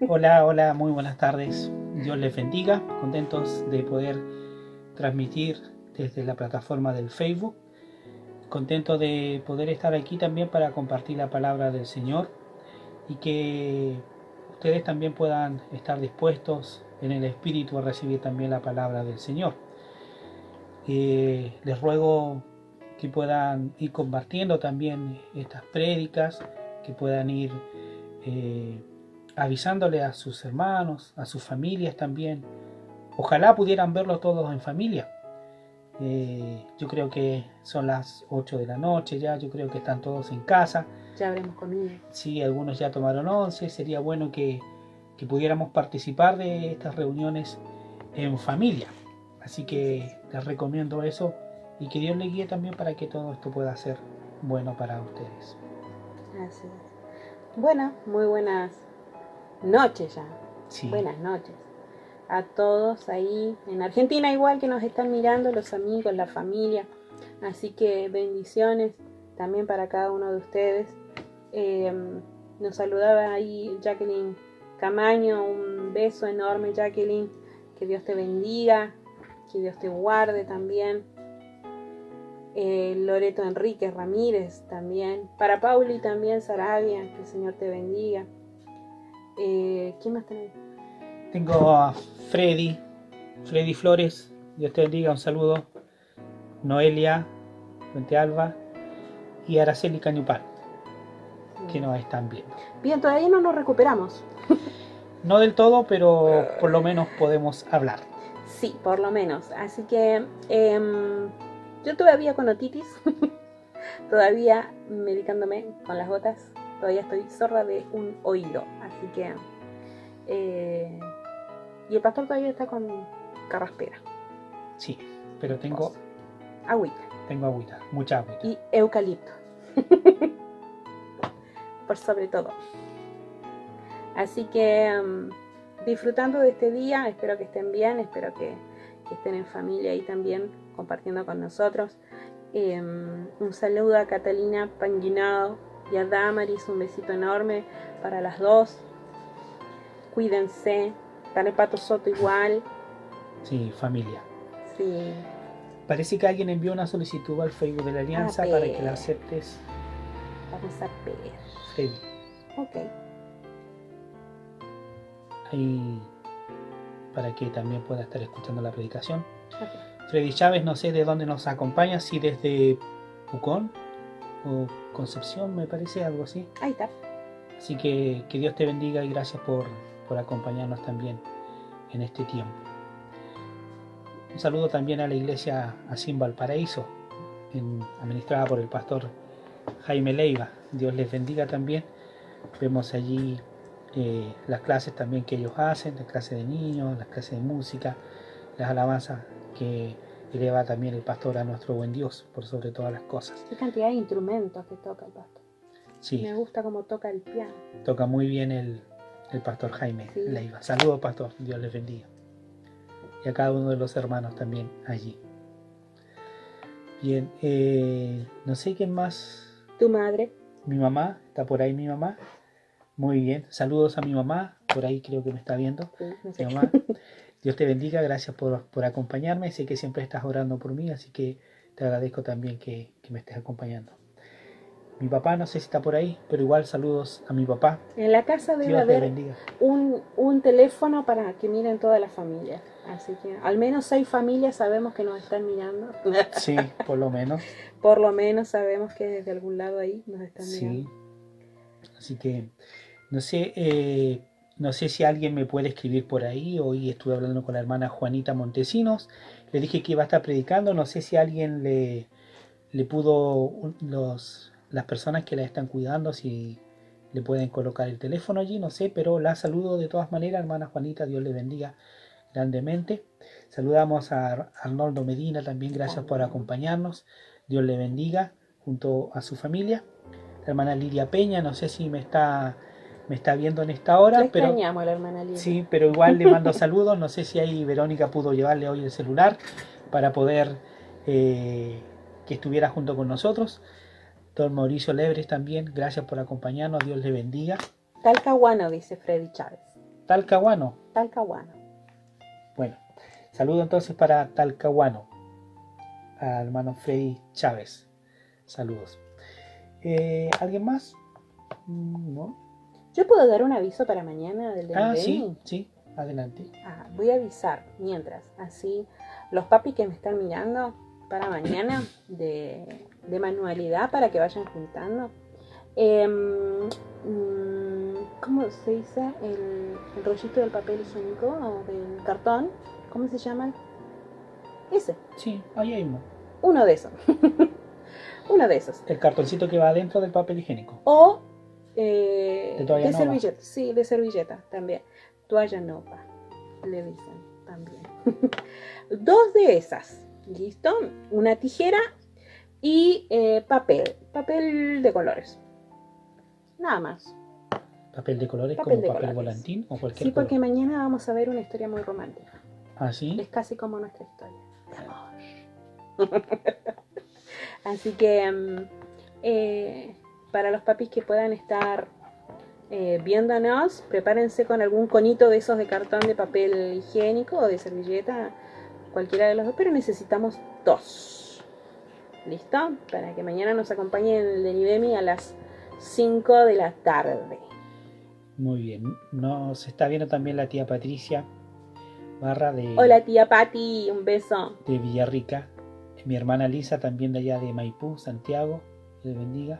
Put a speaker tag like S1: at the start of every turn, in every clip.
S1: Hola, hola, muy buenas tardes. Dios les bendiga. Contentos de poder transmitir desde la plataforma del Facebook. Contentos de poder estar aquí también para compartir la palabra del Señor y que ustedes también puedan estar dispuestos en el Espíritu a recibir también la palabra del Señor. Les ruego que puedan ir compartiendo también estas prédicas, que puedan ir eh, avisándole a sus hermanos, a sus familias también. Ojalá pudieran verlo todos en familia. Yo creo que son las 8 de la noche ya, yo creo que están todos en casa.
S2: Ya habremos comido.
S1: Sí, algunos ya tomaron once, sería bueno que pudiéramos participar de estas reuniones en familia. Así que les recomiendo eso y que Dios les guíe también para que todo esto pueda ser bueno para ustedes.
S2: Así es. Bueno, muy buenas noches ya.
S1: Sí.
S2: Buenas noches a todos ahí en Argentina, igual que nos están mirando, los amigos, la familia. Así que bendiciones también para cada uno de ustedes. Nos saludaba ahí Jacqueline Camaño, un beso enorme, Jacqueline. Que Dios te bendiga, que Dios te guarde también. Loreto Enríquez Ramírez también. Para Pauli también, Sarabia, que el Señor te bendiga. ¿Quién más tenés?
S1: Tengo a Freddy Flores, Dios te bendiga, un saludo. Noelia Fuente Alba y Araceli Cañupal, que nos están viendo.
S2: Bien, todavía no nos recuperamos.
S1: No del todo, pero por lo menos podemos hablar.
S2: Sí, por lo menos. Así que yo todavía con otitis, todavía medicándome con las gotas, todavía estoy sorda de un oído. Así que... y el pastor todavía está con carraspera.
S1: Sí, pero tengo
S2: agüita.
S1: Tengo agüita, mucha agüita.
S2: Y eucalipto. Por sobre todo. Así que disfrutando de este día, espero que estén bien, espero que estén en familia ahí también compartiendo con nosotros. Un saludo a Catalina Panguinado y a Damaris, un besito enorme para las dos. Cuídense, dale Pato Soto igual.
S1: Sí, familia.
S2: Sí.
S1: Parece que alguien envió una solicitud al Facebook de la Alianza para que la aceptes.
S2: Vamos a ver.
S1: Freddy.
S2: Ok.
S1: Ahí para que también pueda estar escuchando la predicación.
S2: Okay.
S1: Freddy Chávez, no sé de dónde nos acompaña, si desde Pucón o Concepción, me parece, algo así.
S2: Ahí está.
S1: Así que Dios te bendiga y gracias por acompañarnos también en este tiempo. Un saludo también a la iglesia Asín Valparaíso, administrada por el pastor Jaime Leiva. Dios les bendiga también. Vemos allí las clases también que ellos hacen, las clases de niños, las clases de música, las alabanzas que eleva también el pastor a nuestro buen Dios por sobre todas las cosas.
S2: Qué cantidad de instrumentos que toca el pastor.
S1: Sí.
S2: Me gusta cómo toca el piano.
S1: Toca muy bien el pastor Jaime Leiva. Saludos, pastor. Dios les bendiga. Y a cada uno de los hermanos también allí. Bien, no sé quién más.
S2: ¿Tu madre?
S1: Mi mamá, está por ahí mi mamá. Muy bien, saludos a mi mamá, por ahí creo que me está viendo.
S2: Sí, no sé.
S1: Mi mamá, Dios te bendiga, gracias por acompañarme. Sé que siempre estás orando por mí, así que te agradezco también que me estés acompañando. Mi papá no sé si está por ahí, pero igual saludos a mi papá.
S2: En la casa debe haber un teléfono para que miren toda la familia. Así que al menos 6 familias sabemos que nos están mirando.
S1: Sí, por lo menos.
S2: Por lo menos sabemos que desde algún lado ahí nos están mirando.
S1: Sí. Así que no sé si alguien me puede escribir por ahí. Hoy estuve hablando con la hermana Juanita Montesinos. Le dije que iba a estar predicando. No sé si alguien le pudo, las personas que la están cuidando, si le pueden colocar el teléfono allí, no sé, pero la saludo de todas maneras, hermana Juanita, Dios le bendiga grandemente. Saludamos a Arnoldo Medina también, gracias por acompañarnos, Dios le bendiga junto a su familia. La hermana Lidia Peña, no sé si me está viendo en esta hora,
S2: le extrañamos a la hermana Lidia.
S1: Sí, pero igual le mando saludos. No sé si ahí Verónica pudo llevarle hoy el celular para poder que estuviera junto con nosotros. Don Mauricio Lebres también, gracias por acompañarnos, Dios le bendiga.
S2: Talcahuano, dice Freddy Chávez.
S1: Talcahuano.
S2: Talcahuano.
S1: Bueno, saludo entonces para Talcahuano, al hermano Freddy Chávez. Saludos. ¿Alguien más? ¿No?
S2: ¿Yo puedo dar un aviso para mañana del
S1: Sí, sí, adelante.
S2: Voy a avisar mientras, así los papis que me están mirando para mañana de manualidad para que vayan juntando. ¿Cómo se dice? El rollito del papel higiénico o del cartón. ¿Cómo se llama? Ese.
S1: Sí, ahí hay uno.
S2: Uno de esos. Uno de esos.
S1: El cartoncito que va adentro del papel higiénico.
S2: O
S1: de
S2: servilleta. Sí, de servilleta también. Toalla nova, le dicen también. 2 de esas. ¿Listo? Una tijera y papel. Papel de colores. Nada más.
S1: ¿Papel de colores
S2: Papel
S1: como
S2: de
S1: papel
S2: colores.
S1: volantín o cualquier
S2: Sí, porque
S1: color?
S2: mañana vamos a ver una historia muy romántica.
S1: ¿Ah, sí?
S2: Es casi como nuestra historia de amor. Así que para los papis que puedan estar viéndonos, prepárense con algún conito de esos de cartón de papel higiénico o de servilleta, cualquiera de los dos, pero necesitamos 2. ¿Listo? Para que mañana nos acompañen en el de Nivemi a las 5 de la tarde.
S1: Muy bien. Nos está viendo también la tía Patricia Barra de...
S2: Hola tía Pati, un beso.
S1: De Villarrica. Mi hermana Lisa también de allá de Maipú, Santiago. Dios bendiga.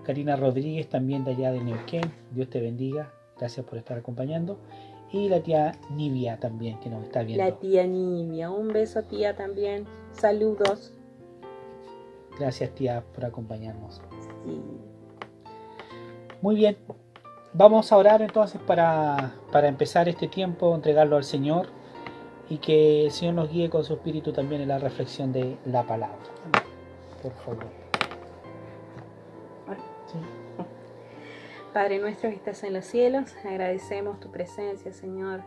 S1: Karina Rodríguez también de allá de Neuquén. Dios te bendiga. Gracias por estar acompañando. Y la tía Nivia también que nos está viendo.
S2: La tía Nivia. Un beso tía también. Saludos.
S1: Gracias tía por acompañarnos.
S2: Sí.
S1: Muy bien. Vamos a orar entonces para empezar este tiempo, entregarlo al Señor y que el Señor nos guíe con su espíritu también en la reflexión de la palabra. Por favor.
S2: Sí. Padre nuestro que estás en los cielos, agradecemos tu presencia, Señor,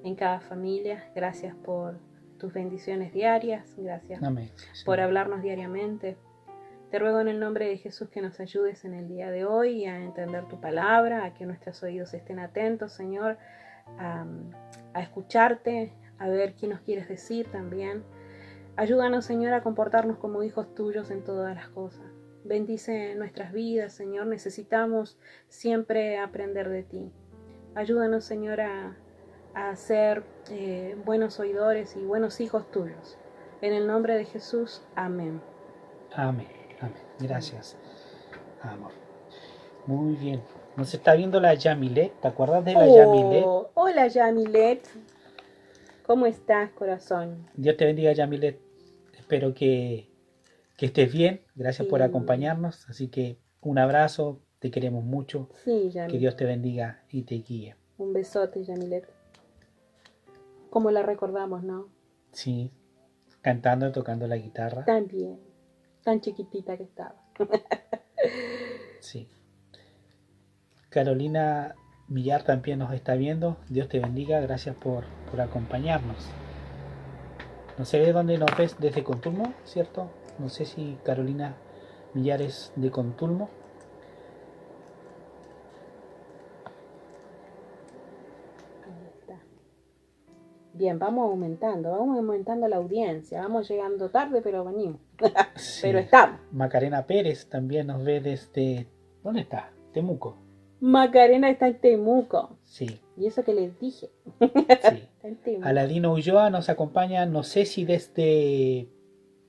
S2: en cada familia. Gracias por tus bendiciones diarias. Gracias
S1: Amén.
S2: por hablarnos diariamente. Te ruego en el nombre de Jesús que nos ayudes en el día de hoy a entender tu palabra, a que nuestros oídos estén atentos, Señor, a escucharte, a ver qué nos quieres decir también. Ayúdanos, Señor, a comportarnos como hijos tuyos en todas las cosas. Bendice nuestras vidas, Señor. Necesitamos siempre aprender de ti. Ayúdanos, Señor, a ser buenos oidores y buenos hijos tuyos. En el nombre de Jesús, amén.
S1: Amén. Amén. Gracias, amor. Muy bien. Nos está viendo la Yamilet. ¿Te acuerdas de la Yamilet?
S2: Hola, Yamilet. ¿Cómo estás, corazón?
S1: Dios te bendiga, Yamilet. Espero que estés bien. Gracias por acompañarnos. Así que un abrazo. Te queremos mucho.
S2: Sí, Yamilet.
S1: Que Dios te bendiga y te guíe.
S2: Un besote, Yamilet. Como la recordamos, ¿no?
S1: Sí. Cantando, tocando la guitarra.
S2: También. Tan chiquitita que estaba.
S1: Sí. Carolina Millar también nos está viendo. Dios te bendiga. Gracias por acompañarnos. No sé de dónde nos ves, desde Contulmo, ¿cierto? No sé si Carolina Millar es de Contulmo.
S2: Ahí está. Bien, vamos aumentando la audiencia. Vamos llegando tarde, pero venimos.
S1: Sí.
S2: Pero estamos.
S1: Macarena Pérez también nos ve desde... ¿Dónde está? Temuco.
S2: Macarena está en Temuco.
S1: Sí.
S2: Y eso que les dije.
S1: Sí.
S2: Está en Temuco.
S1: Aladino Ulloa nos acompaña, no sé si desde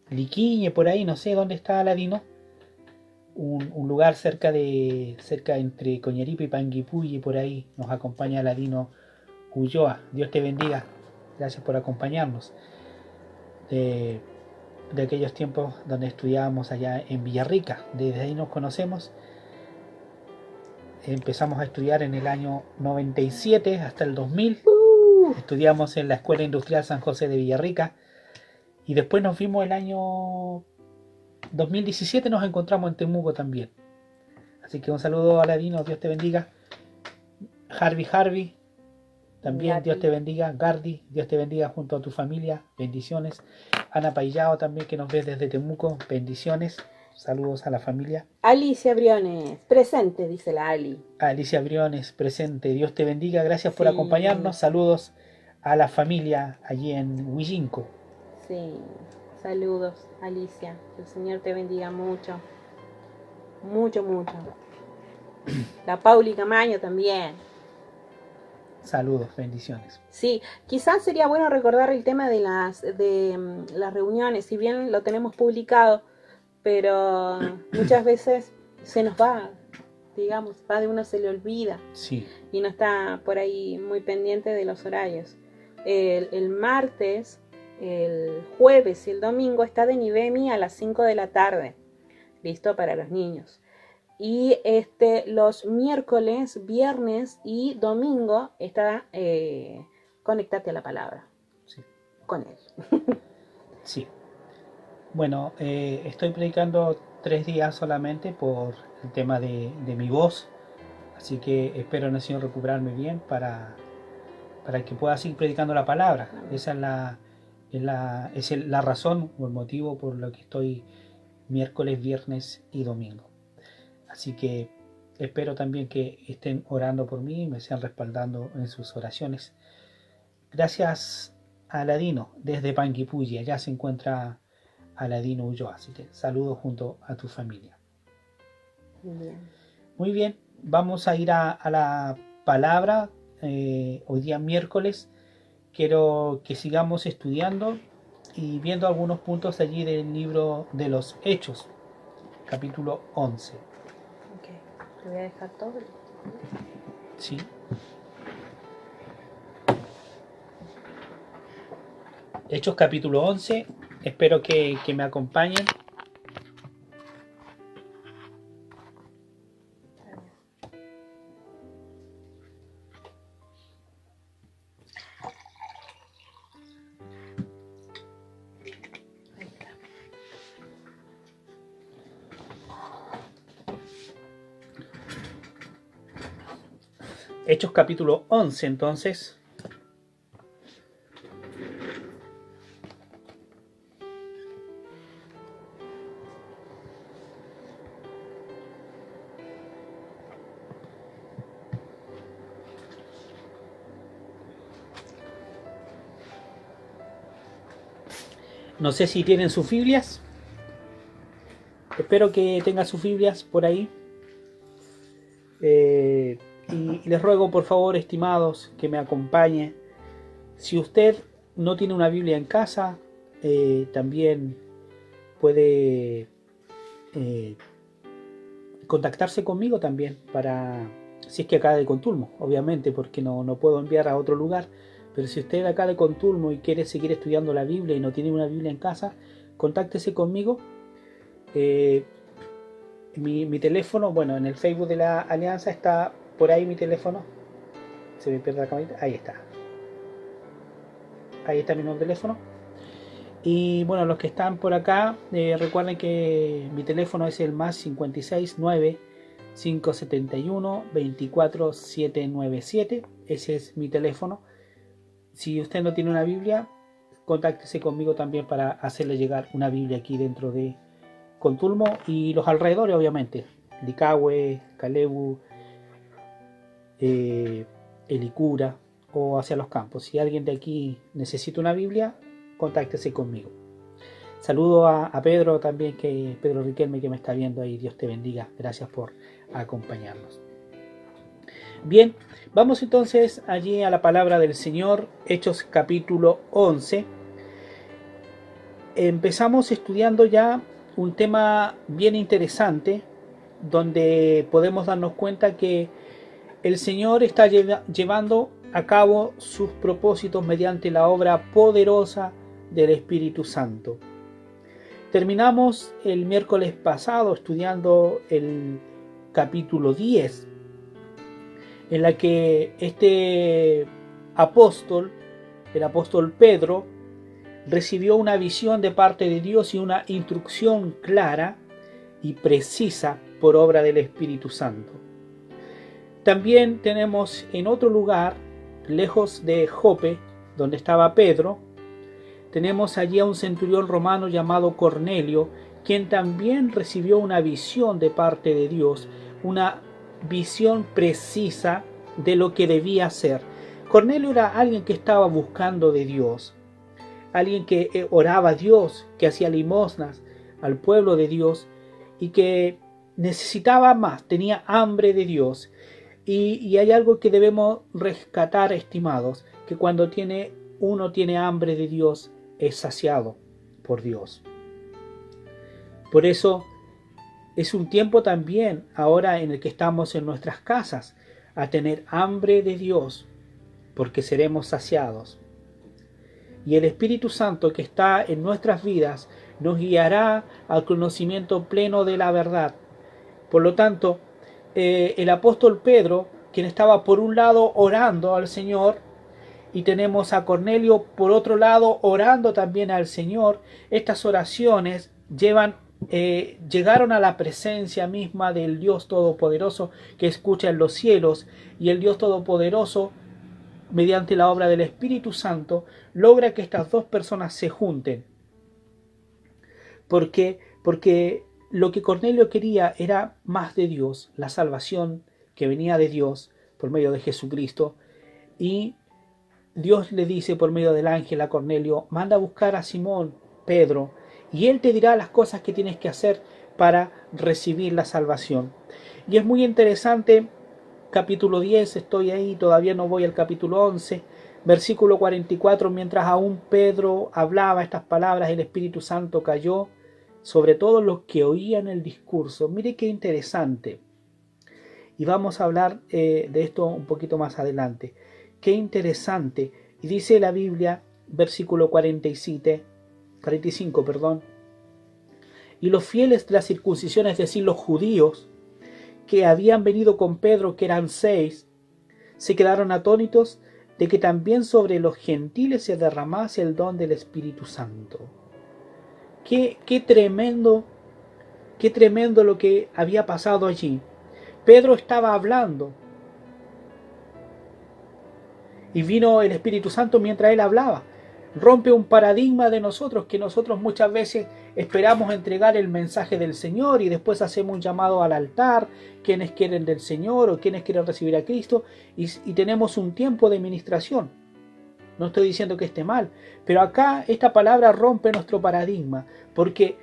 S1: Liquiñe, por ahí, no sé dónde está Aladino. Un lugar cerca entre Coñaripe y Panguipulli, por ahí nos acompaña Aladino Ulloa. Dios te bendiga. Gracias por acompañarnos. De aquellos tiempos donde estudiábamos allá en Villarrica. Desde ahí nos conocemos. Empezamos a estudiar en el año 97 hasta el 2000. Estudiamos en la Escuela Industrial San José de Villarrica. Y después nos vimos el año 2017, nos encontramos en Temuco también. Así que un saludo a Aladino, Dios te bendiga. Harvey, también Gatti. Dios te bendiga. Gardi, Dios te bendiga junto a tu familia, bendiciones. Ana Payao también que nos ve desde Temuco, bendiciones. Saludos a la familia.
S2: Alicia Briones, presente, dice la Ali.
S1: Alicia Briones, presente. Dios te bendiga. Gracias por
S2: Sí.
S1: acompañarnos. Saludos a la familia allí en Huillinco.
S2: Sí, saludos, Alicia. Que el Señor te bendiga mucho. Mucho, mucho. La Pauli Camaño también.
S1: Saludos, bendiciones.
S2: Sí, quizás sería bueno recordar el tema de las reuniones, si bien lo tenemos publicado, pero muchas veces se nos va, digamos, va de uno, se le olvida.
S1: Sí.
S2: Y no está por ahí muy pendiente de los horarios. El martes, el jueves y el domingo está de Nivemi a las 5 de la tarde, listo para los niños. Y los miércoles, viernes y domingo está Conéctate a la Palabra.
S1: Sí.
S2: Con él.
S1: Sí. Bueno, estoy predicando 3 días solamente por el tema de mi voz. Así que espero en el Señor recuperarme bien para que pueda seguir predicando la palabra. Esa es la razón o el motivo por lo que estoy miércoles, viernes y domingo. Así que espero también que estén orando por mí y me sean respaldando en sus oraciones. Gracias a Aladino desde Panguipulli. Allá se encuentra Aladino Ulloa. Así que saludos junto a tu familia.
S2: Bien.
S1: Muy bien, vamos a ir a la palabra. Hoy día miércoles. Quiero que sigamos estudiando y viendo algunos puntos allí del libro de los Hechos, capítulo 11.
S2: Ok, te voy a dejar todo.
S1: Sí. Hechos capítulo 11. Espero que me acompañen. Hechos capítulo 11, entonces. No sé si tienen sus Biblias. Espero que tengan sus Biblias por ahí. Y les ruego por favor, estimados, que me acompañe. Si usted no tiene una Biblia en casa, también puede contactarse conmigo también para, si es que acá de Contulmo, obviamente, porque no puedo enviar a otro lugar. Pero si usted acá de Contulmo y quiere seguir estudiando la Biblia y no tiene una Biblia en casa, contáctese conmigo. Mi teléfono, bueno, en el Facebook de la Alianza está por ahí mi teléfono. Se me pierde la camarita. Ahí está. Ahí está mi nuevo teléfono. Y bueno, los que están por acá, recuerden que mi teléfono es el más 569 571 24797. Ese es mi teléfono. Si usted no tiene una Biblia, contáctese conmigo también para hacerle llegar una Biblia aquí dentro de Contulmo y los alrededores, obviamente. Licahue, Calebu, Helicura o hacia los campos. Si alguien de aquí necesita una Biblia, contáctese conmigo. Saludo a Pedro también, Pedro Riquelme, que me está viendo ahí. Dios te bendiga. Gracias por acompañarnos. Bien, vamos entonces allí a la palabra del Señor, Hechos capítulo 11. Empezamos estudiando ya un tema bien interesante, donde podemos darnos cuenta que el Señor está llevando a cabo sus propósitos mediante la obra poderosa del Espíritu Santo. Terminamos el miércoles pasado estudiando el capítulo 10, en la que este apóstol, el apóstol Pedro, recibió una visión de parte de Dios y una instrucción clara y precisa por obra del Espíritu Santo. También tenemos en otro lugar, lejos de Jope, donde estaba Pedro, tenemos allí a un centurión romano llamado Cornelio, quien también recibió una visión de parte de Dios, una visión precisa de lo que debía hacer. Cornelio era alguien que estaba buscando de Dios, alguien que oraba a Dios, que hacía limosnas al pueblo de Dios y que necesitaba más, tenía hambre de Dios. Y hay algo que debemos rescatar, estimados, que cuando uno tiene hambre de Dios, es saciado por Dios. Por eso es un tiempo también ahora en el que estamos en nuestras casas a tener hambre de Dios, porque seremos saciados. Y el Espíritu Santo que está en nuestras vidas nos guiará al conocimiento pleno de la verdad. Por lo tanto, el apóstol Pedro, quien estaba por un lado orando al Señor, y tenemos a Cornelio por otro lado orando también al Señor, estas oraciones llegaron a la presencia misma del Dios Todopoderoso que escucha en los cielos, y el Dios Todopoderoso, mediante la obra del Espíritu Santo, logra que estas dos personas se junten. ¿Por qué? Porque lo que Cornelio quería era más de Dios, la salvación que venía de Dios por medio de Jesucristo, y Dios le dice por medio del ángel a Cornelio: manda a buscar a Simón Pedro, y él te dirá las cosas que tienes que hacer para recibir la salvación. Y es muy interesante, capítulo 10, estoy ahí, todavía no voy al capítulo 11, versículo 44, mientras aún Pedro hablaba estas palabras, el Espíritu Santo cayó sobre todos los que oían el discurso. Mire qué interesante. Y vamos a hablar de esto un poquito más adelante. Qué interesante. Y dice la Biblia, versículo 45, y los fieles de la circuncisión, es decir, los judíos, que habían venido con Pedro, que eran 6, se quedaron atónitos de que también sobre los gentiles se derramase el don del Espíritu Santo. Qué tremendo lo que había pasado allí. Pedro estaba hablando y vino el Espíritu Santo mientras él hablaba. Rompe un paradigma de nosotros, que nosotros muchas veces esperamos entregar el mensaje del Señor y después hacemos un llamado al altar, quienes quieren del Señor o quienes quieren recibir a Cristo, y tenemos un tiempo de ministración. No estoy diciendo que esté mal, pero acá esta palabra rompe nuestro paradigma, porque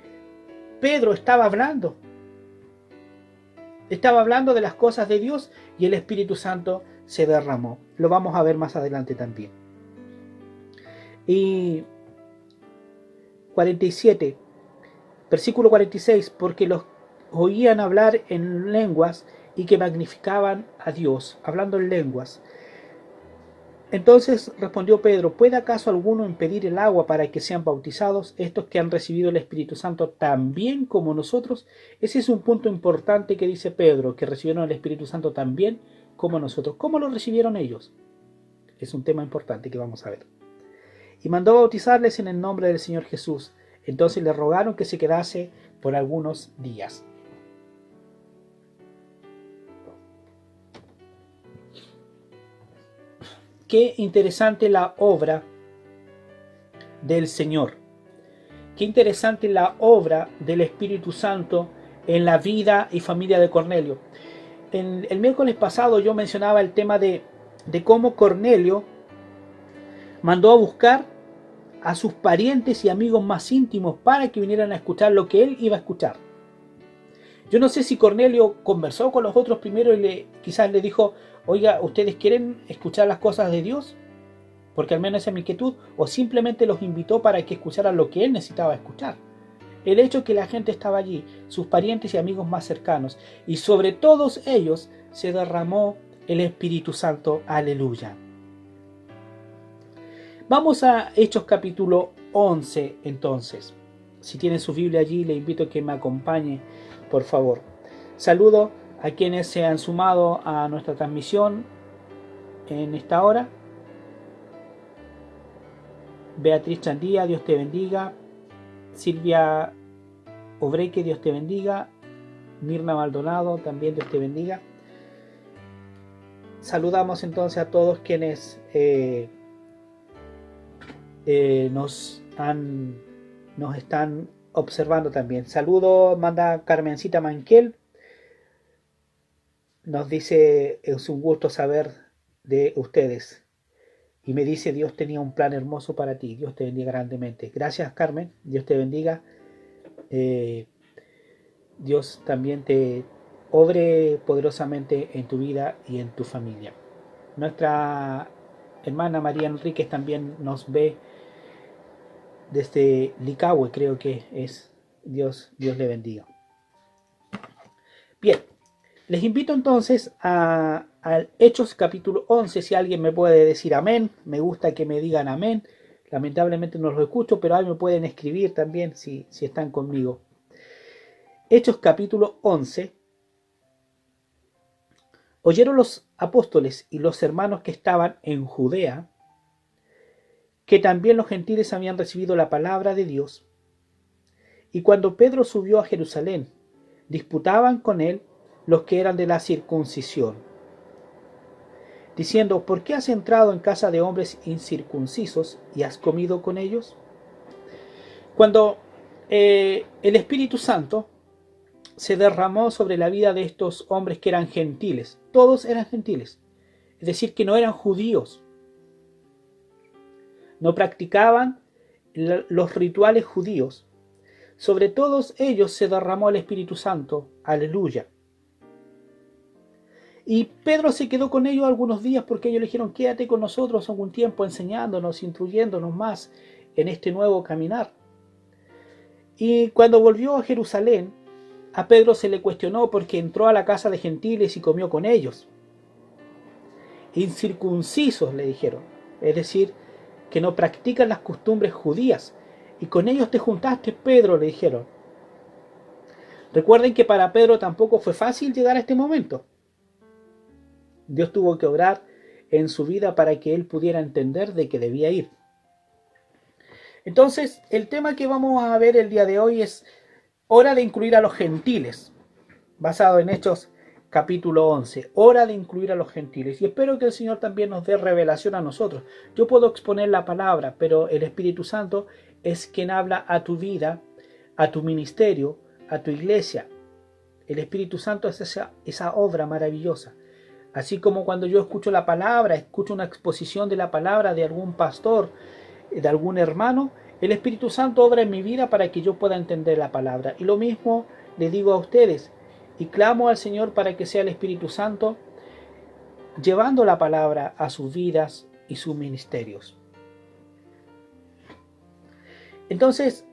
S1: Pedro estaba hablando de las cosas de Dios y el Espíritu Santo se derramó. Lo vamos a ver más adelante también. Y 47, versículo 46, porque los oían hablar en lenguas y que magnificaban a Dios, hablando en lenguas. Entonces respondió Pedro: ¿puede acaso alguno impedir el agua para que sean bautizados estos que han recibido el Espíritu Santo también como nosotros? Ese es un punto importante que dice Pedro, que recibieron el Espíritu Santo también como nosotros. ¿Cómo lo recibieron ellos? Es un tema importante que vamos a ver. Y mandó bautizarles en el nombre del Señor Jesús. Entonces le rogaron que se quedase por algunos días. Qué interesante la obra del Señor. Qué interesante la obra del Espíritu Santo en la vida y familia de Cornelio. El miércoles pasado yo mencionaba el tema de cómo Cornelio mandó a buscar a sus parientes y amigos más íntimos para que vinieran a escuchar lo que él iba a escuchar. Yo no sé si Cornelio conversó con los otros primero y quizás le dijo: oiga, ¿ustedes quieren escuchar las cosas de Dios? Porque al menos esa es mi inquietud. O simplemente los invitó para que escucharan lo que él necesitaba escuchar. El hecho que la gente estaba allí, sus parientes y amigos más cercanos, y sobre todos ellos se derramó el Espíritu Santo. Aleluya. Vamos a Hechos capítulo 11 entonces. Si tienen su Biblia allí, le invito a que me acompañe, por favor. Saludo a quienes se han sumado a nuestra transmisión en esta hora. Beatriz Chandía, Dios te bendiga. Silvia Obreque, Dios te bendiga. Mirna Maldonado, también Dios te bendiga. Saludamos entonces a todos quienes nos están observando también. Saludos, manda Carmencita Manquel. Nos dice, es un gusto saber de ustedes. Y me dice, Dios tenía un plan hermoso para ti. Dios te bendiga grandemente. Gracias, Carmen. Dios te bendiga. Eh, Dios también te obre poderosamente en tu vida y en tu familia. Nuestra hermana María Enríquez también nos ve desde Licahue, creo que es. Dios le bendiga. Bien, les invito entonces a Hechos capítulo 11, si alguien me puede decir amén. Me gusta que me digan amén. Lamentablemente no los escucho, pero ahí me pueden escribir también si están conmigo. Hechos capítulo 11. Oyeron los apóstoles y los hermanos que estaban en Judea, que también los gentiles habían recibido la palabra de Dios. Y cuando Pedro subió a Jerusalén, disputaban con él los que eran de la circuncisión, diciendo, ¿por qué has entrado en casa de hombres incircuncisos y has comido con ellos? Cuando el Espíritu Santo se derramó sobre la vida de estos hombres que eran gentiles, todos eran gentiles, es decir, que no eran judíos, no practicaban los rituales judíos. Sobre todos ellos se derramó el Espíritu Santo, aleluya. Y Pedro se quedó con ellos algunos días porque ellos le dijeron, quédate con nosotros algún tiempo enseñándonos, instruyéndonos más en este nuevo caminar. Y cuando volvió a Jerusalén, a Pedro se le cuestionó porque entró a la casa de gentiles y comió con ellos. Incircuncisos, le dijeron, es decir, que no practican las costumbres judías. Y con ellos te juntaste, Pedro, le dijeron. Recuerden que para Pedro tampoco fue fácil llegar a este momento. Dios tuvo que obrar en su vida para que él pudiera entender de que debía ir. Entonces, el tema que vamos a ver el día de hoy es hora de incluir a los gentiles, basado en Hechos capítulo 11, hora de incluir a los gentiles. Y espero que el Señor también nos dé revelación a nosotros. Yo puedo exponer la palabra, pero el Espíritu Santo es quien habla a tu vida, a tu ministerio, a tu iglesia. El Espíritu Santo es esa obra maravillosa. Así como cuando yo escucho la palabra, escucho una exposición de la palabra de algún pastor, de algún hermano, el Espíritu Santo obra en mi vida para que yo pueda entender la palabra. Y lo mismo le digo a ustedes, y clamo al Señor para que sea el Espíritu Santo llevando la palabra a sus vidas y sus ministerios. Entonces,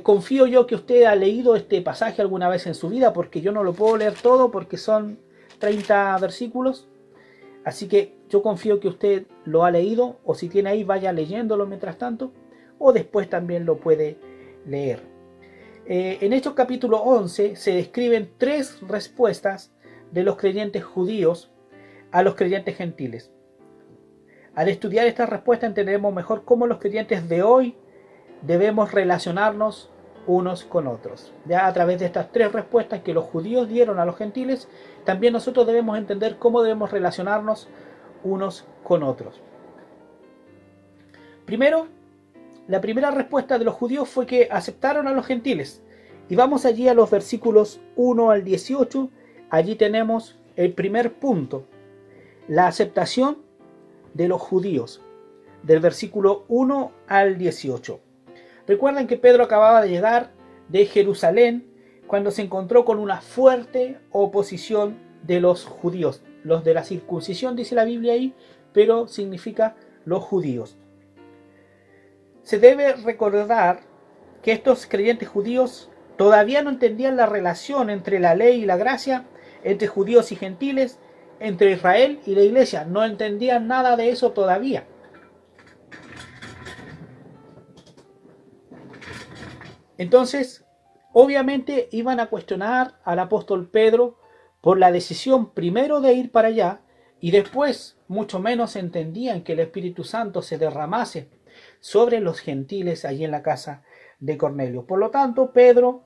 S1: confío yo que usted ha leído este pasaje alguna vez en su vida, porque yo no lo puedo leer todo porque son 30 versículos. Así que yo confío que usted lo ha leído, o si tiene ahí, vaya leyéndolo mientras tanto, o después también lo puede leer. En Hechos capítulo 11 se describen 3 respuestas de los creyentes judíos a los creyentes gentiles. Al estudiar esta respuesta entenderemos mejor cómo los creyentes de hoy debemos relacionarnos unos con otros. Ya a través de estas 3 respuestas que los judíos dieron a los gentiles, también nosotros debemos entender cómo debemos relacionarnos unos con otros. Primero, la primera respuesta de los judíos fue que aceptaron a los gentiles. Y vamos allí a los versículos 1 al 18. Allí tenemos el primer punto, la aceptación de los judíos, del versículo 1 al 18. Recuerden que Pedro acababa de llegar de Jerusalén cuando se encontró con una fuerte oposición de los judíos. Los de la circuncisión dice la Biblia ahí, pero significa los judíos. Se debe recordar que estos creyentes judíos todavía no entendían la relación entre la ley y la gracia, entre judíos y gentiles, entre Israel y la iglesia. No entendían nada de eso todavía. Entonces, obviamente iban a cuestionar al apóstol Pedro por la decisión primero de ir para allá, y después mucho menos entendían que el Espíritu Santo se derramase sobre los gentiles allí en la casa de Cornelio. Por lo tanto, Pedro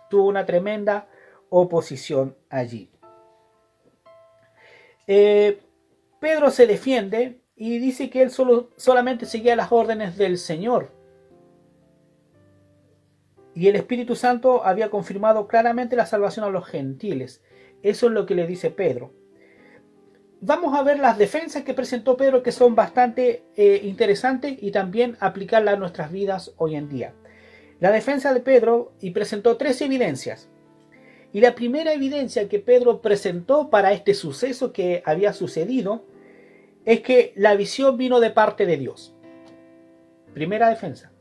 S1: tuvo una tremenda oposición allí. Pedro se defiende y dice que él solamente seguía las órdenes del Señor. y el Espíritu Santo había confirmado claramente la salvación a los gentiles. Eso es lo que le dice Pedro. Vamos a ver las defensas que presentó Pedro, que son bastante interesantes, y también aplicarlas a nuestras vidas hoy en día. La defensa de Pedro, y presentó 3 evidencias. Y la primera evidencia que Pedro presentó para este suceso que había sucedido es que la visión vino de parte de Dios. Primera defensa.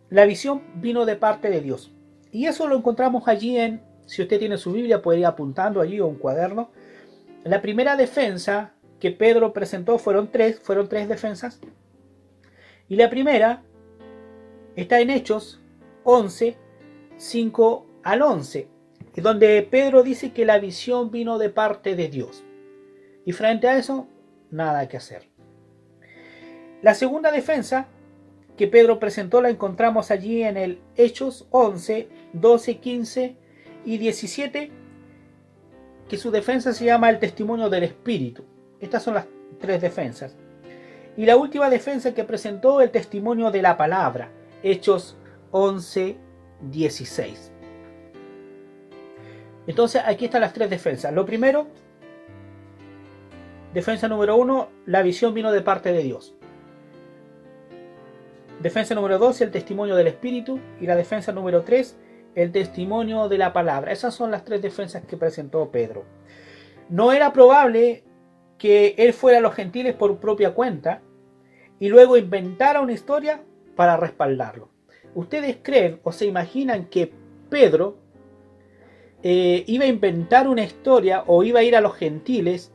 S1: La visión vino de parte de Dios. Y eso lo encontramos allí si usted tiene su Biblia, puede ir apuntando allí o un cuaderno. La primera defensa que Pedro presentó fueron tres defensas. Y la primera está en Hechos 11, 5 al 11, donde Pedro dice que la visión vino de parte de Dios. Y frente a eso, nada que hacer. La segunda defensa que Pedro presentó la encontramos allí en el Hechos 11, 12, 15 y 17, que su defensa se llama el testimonio del Espíritu. Estas son las 3 defensas. Y la última defensa que presentó, el testimonio de la palabra, Hechos 11, 16. Entonces aquí están las 3 defensas. Lo primero, defensa número 1, la visión vino de parte de Dios. Defensa número 2, el testimonio del Espíritu. Y la defensa número 3, el testimonio de la palabra. Esas son las 3 defensas que presentó Pedro. No era probable que él fuera a los gentiles por propia cuenta y luego inventara una historia para respaldarlo. ¿Ustedes creen o se imaginan que Pedro iba a inventar una historia o iba a ir a los gentiles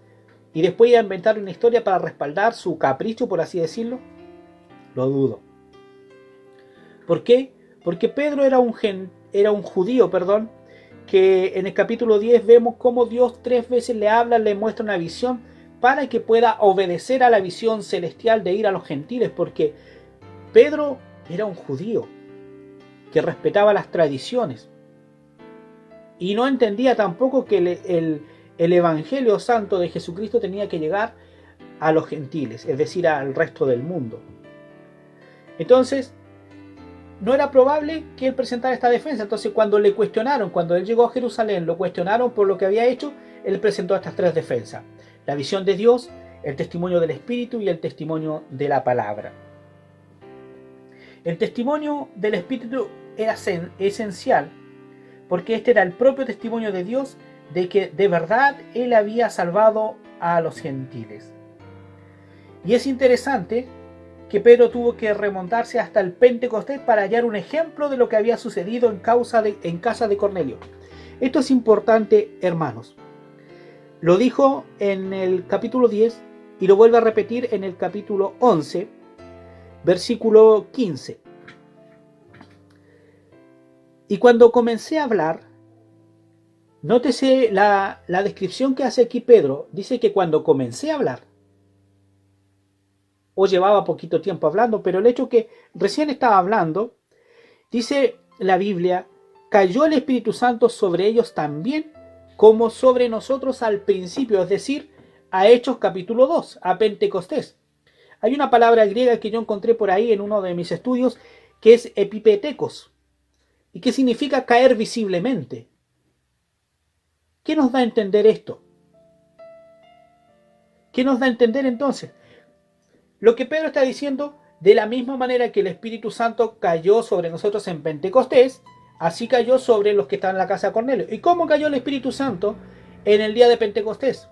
S1: y después iba a inventar una historia para respaldar su capricho, por así decirlo? Lo dudo. ¿Por qué? Porque Pedro era un judío, que en el capítulo 10 vemos cómo Dios 3 veces le habla, le muestra una visión para que pueda obedecer a la visión celestial de ir a los gentiles, porque Pedro era un judío que respetaba las tradiciones y no entendía tampoco que el Evangelio Santo de Jesucristo tenía que llegar a los gentiles, es decir, al resto del mundo. Entonces, no era probable que él presentara esta defensa. Entonces, cuando le cuestionaron, cuando él llegó a Jerusalén, lo cuestionaron por lo que había hecho, él presentó estas 3 defensas: la visión de Dios, el testimonio del Espíritu y el testimonio de la palabra. El testimonio del Espíritu era esencial, porque este era el propio testimonio de Dios de que de verdad él había salvado a los gentiles. Y es interesante que Pedro tuvo que remontarse hasta el Pentecostés para hallar un ejemplo de lo que había sucedido en casa de Cornelio. Esto es importante, hermanos. Lo dijo en el capítulo 10 y lo vuelve a repetir en el capítulo 11, versículo 15. Y cuando comencé a hablar, nótese la descripción que hace aquí Pedro. Dice que cuando comencé a hablar, o llevaba poquito tiempo hablando, pero el hecho que recién estaba hablando, dice la Biblia, cayó el Espíritu Santo sobre ellos también, como sobre nosotros al principio, es decir, a Hechos capítulo 2, a Pentecostés. Hay una palabra griega que yo encontré por ahí en uno de mis estudios, que es epipetekos, y que significa caer visiblemente. ¿Qué nos da a entender esto? ¿Qué nos da a entender entonces? Lo que Pedro está diciendo, de la misma manera que el Espíritu Santo cayó sobre nosotros en Pentecostés, así cayó sobre los que estaban en la casa de Cornelio. ¿Y cómo cayó el Espíritu Santo en el día de Pentecostés?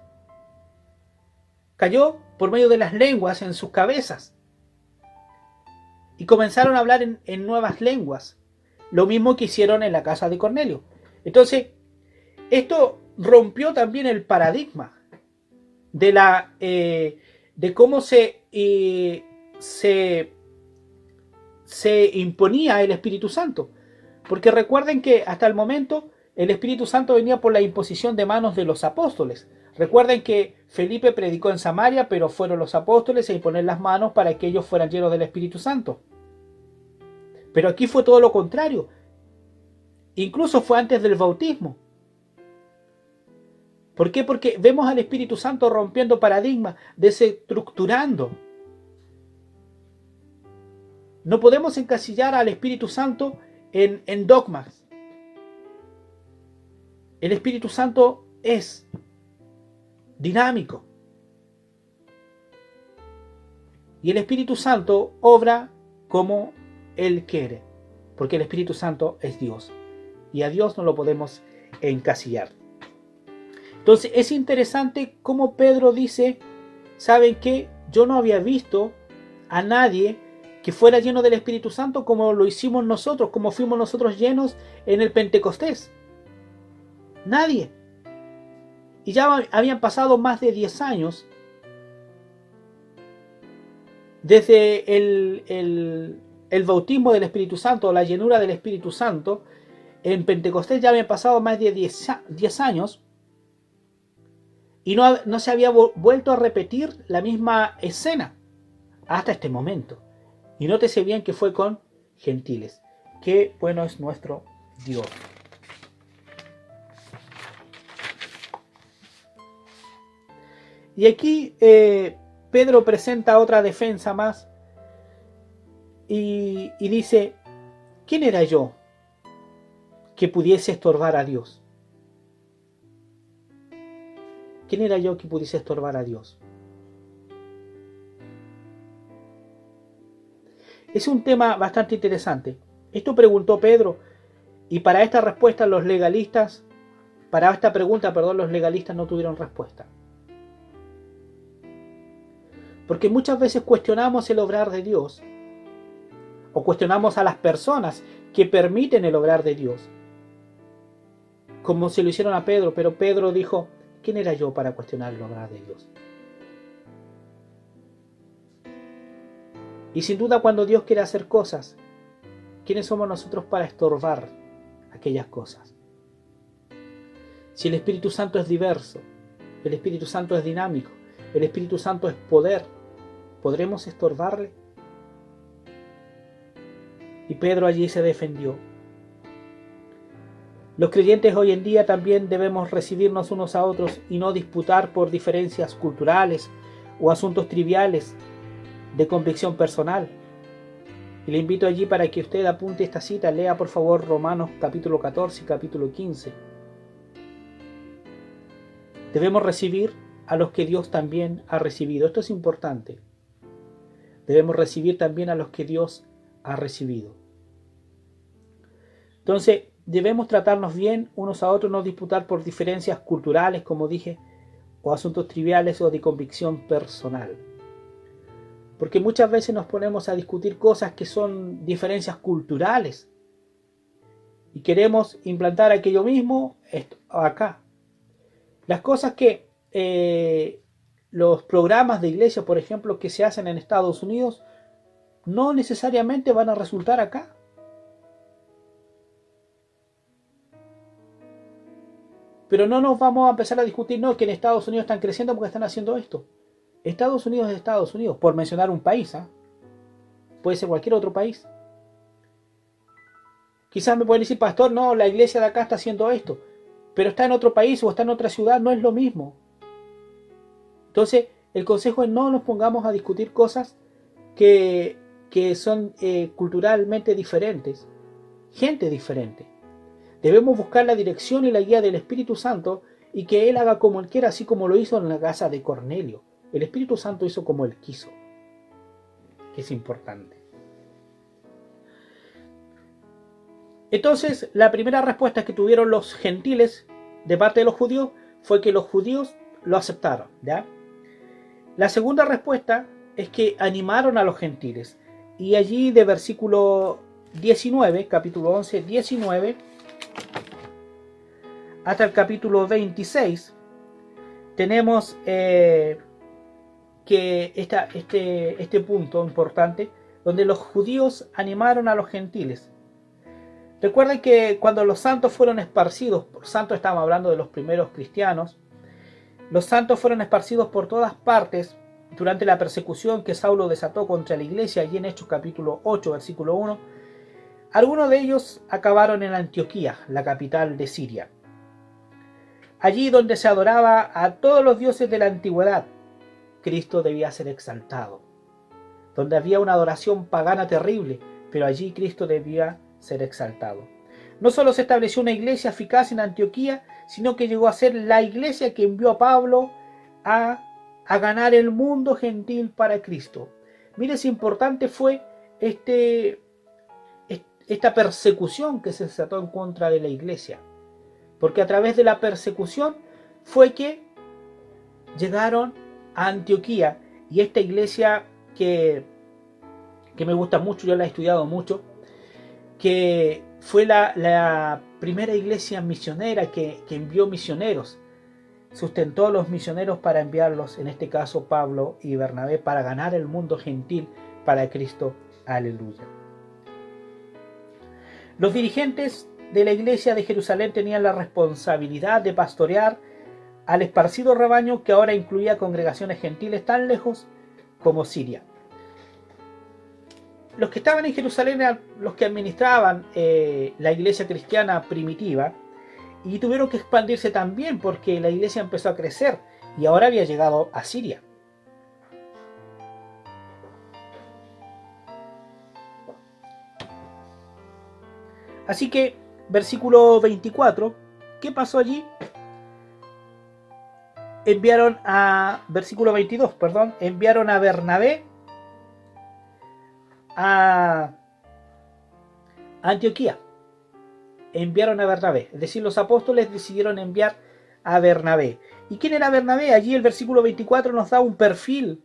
S1: Cayó por medio de las lenguas en sus cabezas. Y comenzaron a hablar en nuevas lenguas. Lo mismo que hicieron en la casa de Cornelio. Entonces, esto rompió también el paradigma de cómo se imponía el Espíritu Santo. Porque recuerden que hasta el momento el Espíritu Santo venía por la imposición de manos de los apóstoles. Recuerden que Felipe predicó en Samaria, pero fueron los apóstoles a imponer las manos para que ellos fueran llenos del Espíritu Santo. Pero aquí fue todo lo contrario. Incluso fue antes del bautismo. ¿Por qué? Porque vemos al Espíritu Santo rompiendo paradigmas, desestructurando. No podemos encasillar al Espíritu Santo en dogmas. El Espíritu Santo es dinámico. Y el Espíritu Santo obra como Él quiere, porque el Espíritu Santo es Dios. Y a Dios no lo podemos encasillar. Entonces es interesante cómo Pedro dice, ¿saben qué? Yo no había visto a nadie que fuera lleno del Espíritu Santo como lo hicimos nosotros, como fuimos nosotros llenos en el Pentecostés. Nadie. Y ya habían pasado más de 10 años desde el bautismo del Espíritu Santo, la llenura del Espíritu Santo. En Pentecostés ya habían pasado más de 10 años y no se había vuelto a repetir la misma escena hasta este momento. Y nótese bien que fue con gentiles. Qué bueno es nuestro Dios. Y aquí Pedro presenta otra defensa más y dice, ¿quién era yo que pudiese estorbar a Dios? ¿Quién era yo que pudiese estorbar a Dios? Es un tema bastante interesante. Esto preguntó Pedro, y para esta respuesta los legalistas, los legalistas no tuvieron respuesta. Porque muchas veces cuestionamos el obrar de Dios, o cuestionamos a las personas que permiten el obrar de Dios, como se lo hicieron a Pedro, pero Pedro dijo, ¿quién era yo para cuestionar el obrar de Dios? Y sin duda cuando Dios quiere hacer cosas, ¿quiénes somos nosotros para estorbar aquellas cosas? Si el Espíritu Santo es diverso, el Espíritu Santo es dinámico, el Espíritu Santo es poder, ¿podremos estorbarle? Y Pedro allí se defendió. Los creyentes hoy en día también debemos recibirnos unos a otros y no disputar por diferencias culturales o asuntos triviales de convicción personal. Y le invito allí para que usted apunte esta cita, lea por favor Romanos capítulo 14 y capítulo 15. Debemos recibir a los que Dios también ha recibido. Esto es importante. Debemos recibir también a los que Dios ha recibido. Entonces, debemos tratarnos bien unos a otros, no disputar por diferencias culturales, como dije, o asuntos triviales o de convicción personal. Porque muchas veces nos ponemos a discutir cosas que son diferencias culturales y queremos implantar aquello mismo acá. Las cosas que los programas de iglesia, por ejemplo, que se hacen en Estados Unidos, no necesariamente van a resultar acá. Pero no nos vamos a empezar a discutir, no, que en Estados Unidos están creciendo porque están haciendo esto. Estados Unidos es Estados Unidos, por mencionar un país, ¿eh? Puede ser cualquier otro país. Quizás me pueden decir, pastor, no, la iglesia de acá está haciendo esto, pero está en otro país o está en otra ciudad, no es lo mismo. Entonces, el consejo es no nos pongamos a discutir cosas que son culturalmente diferentes, gente diferente. Debemos buscar la dirección y la guía del Espíritu Santo y que Él haga como Él quiera, así como lo hizo en la casa de Cornelio. El Espíritu Santo hizo como Él quiso, que es importante. Entonces, la primera respuesta que tuvieron los gentiles de parte de los judíos fue que los judíos lo aceptaron, ¿ya? La segunda respuesta es que animaron a los gentiles. Y allí de versículo 19, capítulo 11, 19, hasta el capítulo 26, tenemos que este punto importante, donde los judíos animaron a los gentiles. Recuerden que cuando los santos fueron esparcidos, por santos estamos hablando de los primeros cristianos, los santos fueron esparcidos por todas partes durante la persecución que Saulo desató contra la iglesia, allí en Hechos capítulo 8, versículo 1. Algunos de ellos acabaron en Antioquía, la capital de Siria. Allí donde se adoraba a todos los dioses de la antigüedad, Cristo debía ser exaltado. donde había una adoración pagana terrible, pero allí Cristo debía ser exaltado. No solo se estableció una iglesia eficaz en Antioquía, sino que llegó a ser la iglesia que envió a Pablo a ganar el mundo gentil para Cristo. Mire si importante fue esta persecución que se desató en contra de la iglesia. Porque a través de la persecución fue que llegaron a Antioquía. Y esta iglesia que me gusta mucho, yo la he estudiado mucho, que fue la primera iglesia misionera que envió misioneros. Sustentó a los misioneros para enviarlos, en este caso Pablo y Bernabé, para ganar el mundo gentil para Cristo. Aleluya. Los dirigentes de la iglesia de Jerusalén tenían la responsabilidad de pastorear al esparcido rebaño que ahora incluía congregaciones gentiles tan lejos como Siria. Los que estaban en Jerusalén eran los que administraban la iglesia cristiana primitiva, y tuvieron que expandirse también porque la iglesia empezó a crecer y ahora había llegado a Siria. Así que, versículo 24, ¿qué pasó allí? Versículo 22, perdón, enviaron a Bernabé a Antioquía. Enviaron a Bernabé, es decir, los apóstoles decidieron enviar a Bernabé. ¿Y quién era Bernabé? Allí el versículo 24 nos da un perfil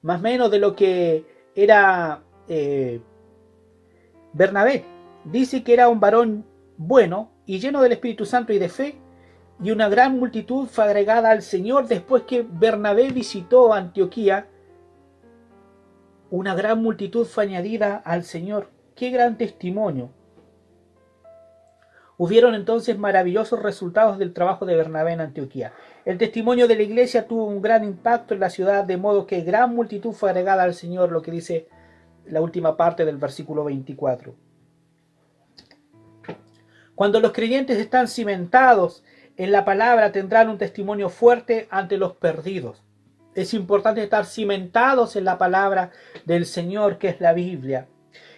S1: más o menos de lo que era Bernabé. Dice que era un varón bueno y lleno del Espíritu Santo y de fe, y una gran multitud fue agregada al Señor. Después que Bernabé visitó Antioquía, una gran multitud fue añadida al Señor. ¡Qué gran testimonio! Hubieron entonces maravillosos resultados del trabajo de Bernabé en Antioquía. El testimonio de la iglesia tuvo un gran impacto en la ciudad, de modo que gran multitud fue agregada al Señor, lo que dice la última parte del versículo 24. Cuando los creyentes están cimentados en la palabra, tendrán un testimonio fuerte ante los perdidos. Es importante estar cimentados en la palabra del Señor, que es la Biblia.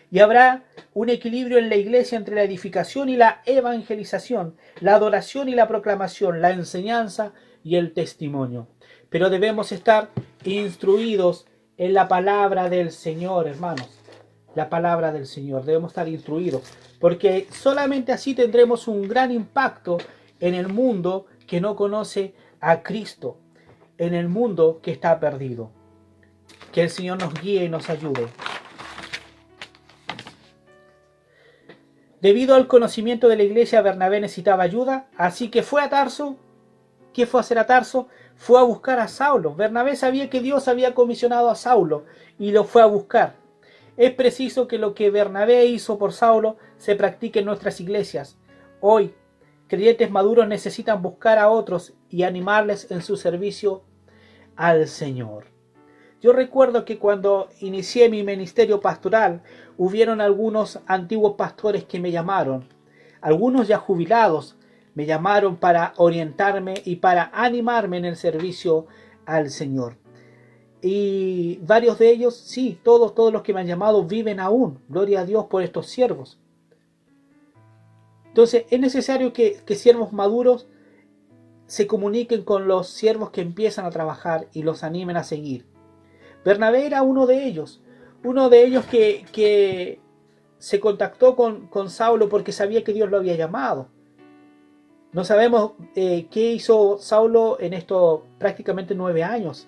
S1: Y habrá un equilibrio en la iglesia entre la edificación y la evangelización, la adoración y la proclamación, la enseñanza y el testimonio. Pero debemos estar instruidos en la palabra del Señor, hermanos. La palabra del Señor. Debemos estar instruidos, porque solamente así tendremos un gran impacto en el mundo que no conoce a Cristo, en el mundo que está perdido. Que el Señor nos guíe y nos ayude. Debido al conocimiento de la iglesia, Bernabé necesitaba ayuda, así que fue a Tarso. ¿Qué fue a hacer a Tarso? Fue a buscar a Saulo. Bernabé sabía que Dios había comisionado a Saulo y lo fue a buscar. Es preciso que lo que Bernabé hizo por Saulo se practique en nuestras iglesias. Hoy, creyentes maduros necesitan buscar a otros y animarles en su servicio al Señor. Yo recuerdo que cuando inicié mi ministerio pastoral, hubieron algunos antiguos pastores que me llamaron, algunos ya jubilados, me llamaron para orientarme y para animarme en el servicio al Señor. Y varios de ellos, sí, todos los que me han llamado viven aún. Gloria a Dios por estos siervos. Entonces es necesario que siervos maduros se comuniquen con los siervos que empiezan a trabajar y los animen a seguir. Bernabé era uno de ellos que se contactó con Saulo porque sabía que Dios lo había llamado. No sabemos qué hizo Saulo en estos prácticamente 9 años,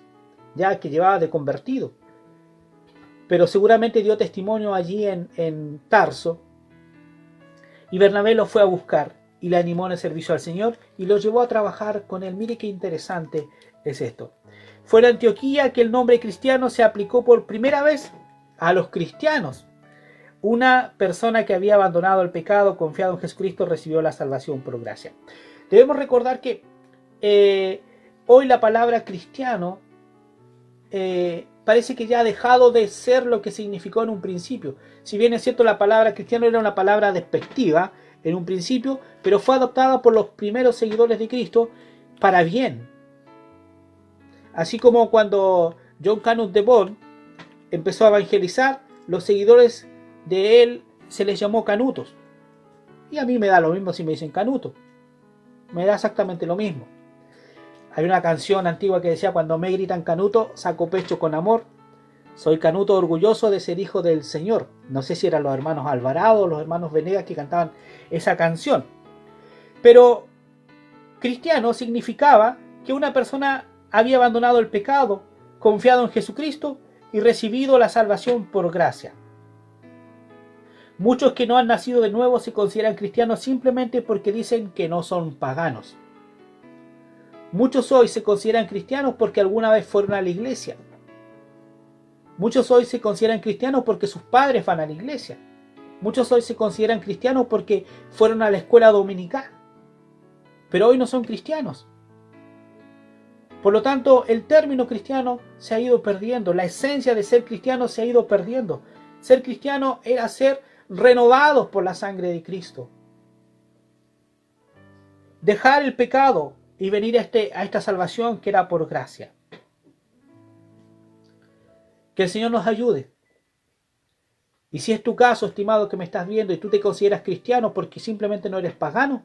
S1: ya que llevaba de convertido. Pero seguramente dio testimonio allí en Tarso. Y Bernabé lo fue a buscar y le animó en el servicio al Señor y lo llevó a trabajar con él. Mire qué interesante es esto. Fue en Antioquía que el nombre cristiano se aplicó por primera vez a los cristianos. Una persona que había abandonado el pecado, confiado en Jesucristo, recibió la salvación por gracia. Debemos recordar que hoy la palabra cristiano parece que ya ha dejado de ser lo que significó en un principio. Si bien es cierto, la palabra cristiano era una palabra despectiva en un principio, pero fue adoptada por los primeros seguidores de Cristo para bien. Así como cuando John Canut de Born empezó a evangelizar, los seguidores de él se les llamó canutos. Y a mí me da lo mismo si me dicen canuto. Me da exactamente lo mismo. Hay una canción antigua que decía: cuando me gritan canuto, saco pecho con amor. Soy canuto orgulloso de ser hijo del Señor. No sé si eran los hermanos Alvarado o los hermanos Venegas que cantaban esa canción. Pero cristiano significaba que una persona había abandonado el pecado, confiado en Jesucristo y recibido la salvación por gracia. Muchos que no han nacido de nuevo se consideran cristianos simplemente porque dicen que no son paganos. Muchos hoy se consideran cristianos porque alguna vez fueron a la iglesia. Muchos hoy se consideran cristianos porque sus padres van a la iglesia. Muchos hoy se consideran cristianos porque fueron a la escuela dominical. Pero hoy no son cristianos. Por lo tanto, el término cristiano se ha ido perdiendo. La esencia de ser cristiano se ha ido perdiendo. Ser cristiano era ser renovados por la sangre de Cristo. Dejar el pecado y venir a esta salvación que era por gracia. Que el Señor nos ayude. Y si es tu caso, estimado, que me estás viendo y tú te consideras cristiano porque simplemente no eres pagano,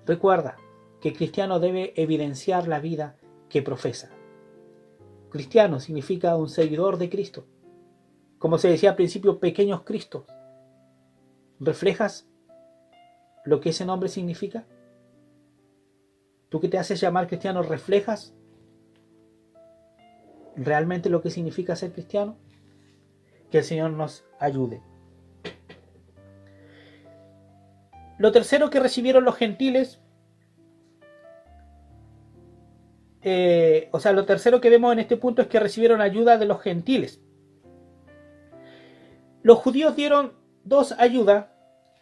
S1: recuerda que el cristiano debe evidenciar la vida que profesa. Cristiano significa un seguidor de Cristo. Como se decía al principio, pequeños Cristos. ¿Reflejas lo que ese nombre significa? ¿Tú que te haces llamar cristiano, reflejas realmente lo que significa ser cristiano? Que el Señor nos ayude. Lo tercero que recibieron los gentiles, lo tercero que vemos en este punto es que recibieron ayuda de los gentiles. Los judíos dieron dos ayudas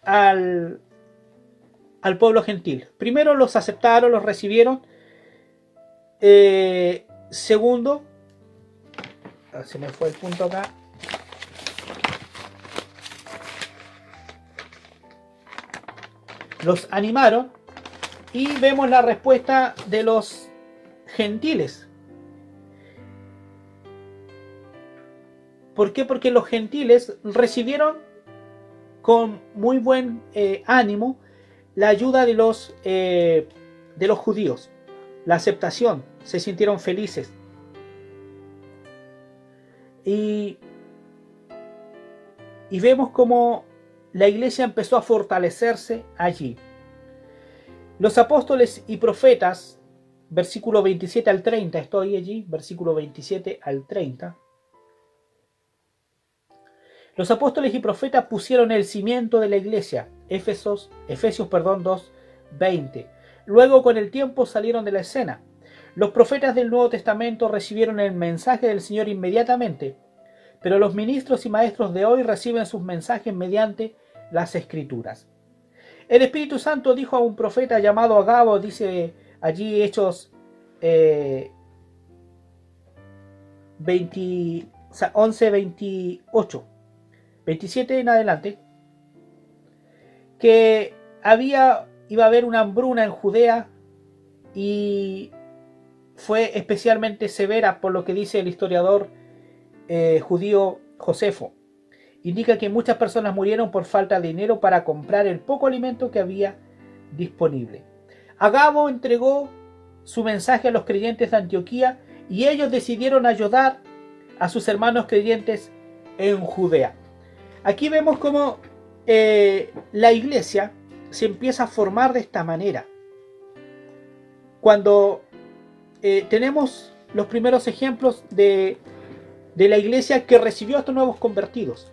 S1: al pueblo gentil. Primero, los aceptaron, los recibieron. Segundo, se me fue el punto acá. Los animaron y vemos la respuesta de los gentiles. ¿Por qué? Porque los gentiles recibieron con muy buen ánimo la ayuda de los judíos, la aceptación, se sintieron felices. Y vemos cómo la iglesia empezó a fortalecerse allí. Los apóstoles y profetas, versículo 27 al 30, estoy allí, versículo 27 al 30. Los apóstoles y profetas pusieron el cimiento de la iglesia, Efesios 2:20. Luego, con el tiempo, salieron de la escena. Los profetas del Nuevo Testamento recibieron el mensaje del Señor inmediatamente, pero los ministros y maestros de hoy reciben sus mensajes mediante las Escrituras. El Espíritu Santo dijo a un profeta llamado Agabo, dice allí Hechos 11:28, 27 en adelante, que iba a haber una hambruna en Judea y fue especialmente severa, por lo que dice el historiador judío Josefo. Indica que muchas personas murieron por falta de dinero para comprar el poco alimento que había disponible. Agabo entregó su mensaje a los creyentes de Antioquía y ellos decidieron ayudar a sus hermanos creyentes en Judea. Aquí vemos cómo la iglesia se empieza a formar de esta manera. Cuando tenemos los primeros ejemplos de la iglesia que recibió a estos nuevos convertidos.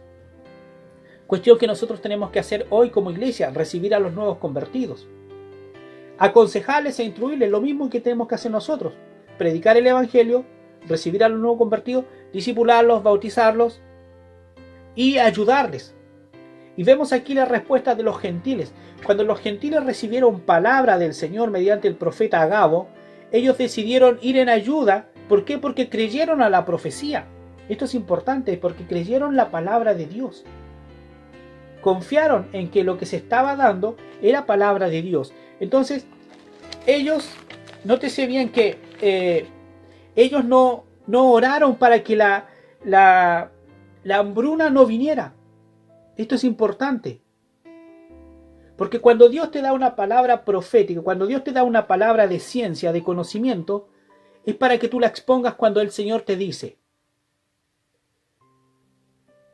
S1: Cuestión que nosotros tenemos que hacer hoy como iglesia, recibir a los nuevos convertidos. Aconsejarles e instruirles, lo mismo que tenemos que hacer nosotros. Predicar el evangelio, recibir a los nuevos convertidos, discipularlos, bautizarlos y ayudarles. Y vemos aquí la respuesta de los gentiles. Cuando los gentiles recibieron palabra del Señor mediante el profeta Agabo, ellos decidieron ir en ayuda. ¿Por qué? Porque creyeron a la profecía. Esto es importante, porque creyeron la palabra de Dios. Confiaron en que lo que se estaba dando era palabra de Dios. Entonces, ellos, nótese bien que ellos no oraron para que la hambruna no viniera. Esto es importante. Porque cuando Dios te da una palabra profética, cuando Dios te da una palabra de ciencia, de conocimiento, es para que tú la expongas cuando el Señor te dice.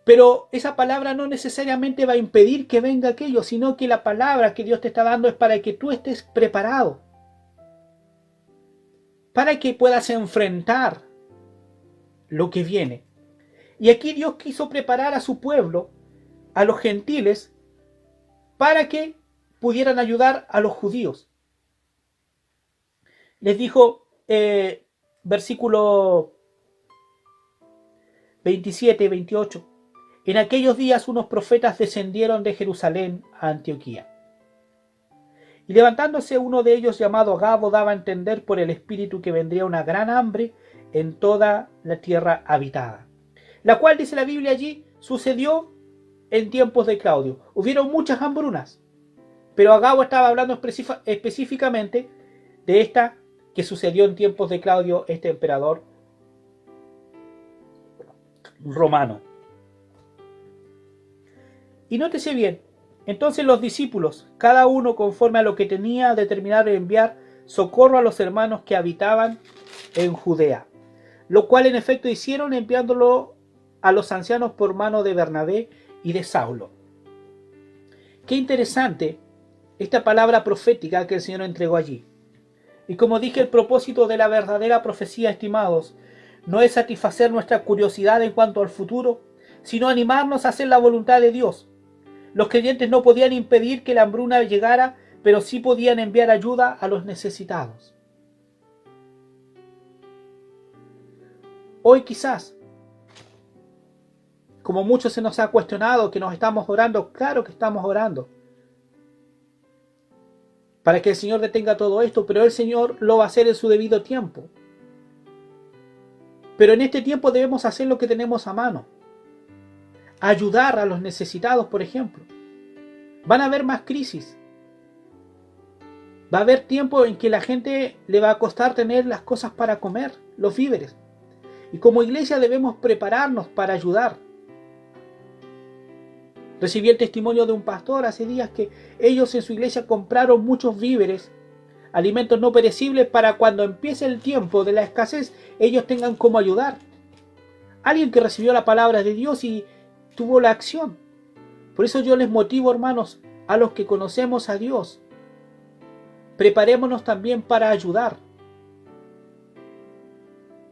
S1: Pero esa palabra no necesariamente va a impedir que venga aquello, sino que la palabra que Dios te está dando es para que tú estés preparado, para que puedas enfrentar lo que viene. Y aquí Dios quiso preparar a su pueblo, a los gentiles, para que pudieran ayudar a los judíos. Les dijo, versículo 27 y 28, en aquellos días unos profetas descendieron de Jerusalén a Antioquía. Y levantándose uno de ellos llamado Agabo daba a entender por el Espíritu que vendría una gran hambre en toda la tierra habitada. La cual, dice la Biblia allí, sucedió en tiempos de Claudio. Hubieron muchas hambrunas, pero Agabo estaba hablando específicamente de esta que sucedió en tiempos de Claudio, este emperador romano. Y nótese bien, entonces los discípulos, cada uno conforme a lo que tenía, determinaron enviar socorro a los hermanos que habitaban en Judea, lo cual en efecto hicieron enviándolo a los ancianos por mano de Bernabé y de Saulo. Qué interesante esta palabra profética que el Señor entregó allí. Y como dije, el propósito de la verdadera profecía, estimados, no es satisfacer nuestra curiosidad en cuanto al futuro, sino animarnos a hacer la voluntad de Dios. Los creyentes no podían impedir que la hambruna llegara, pero sí podían enviar ayuda a los necesitados. Hoy quizás, como muchos se nos ha cuestionado que nos estamos orando, claro que estamos orando para que el Señor detenga todo esto, pero el Señor lo va a hacer en su debido tiempo. Pero en este tiempo debemos hacer lo que tenemos a mano. Ayudar a los necesitados, por ejemplo. Van a haber más crisis. Va a haber tiempo en que la gente le va a costar tener las cosas para comer, los víveres. Y como iglesia debemos prepararnos para ayudar. Recibí el testimonio de un pastor hace días que ellos en su iglesia compraron muchos víveres, alimentos no perecibles, para cuando empiece el tiempo de la escasez, ellos tengan cómo ayudar. Alguien que recibió la palabra de Dios y tuvo la acción. Por eso yo les motivo, hermanos, a los que conocemos a Dios, preparémonos también para ayudar.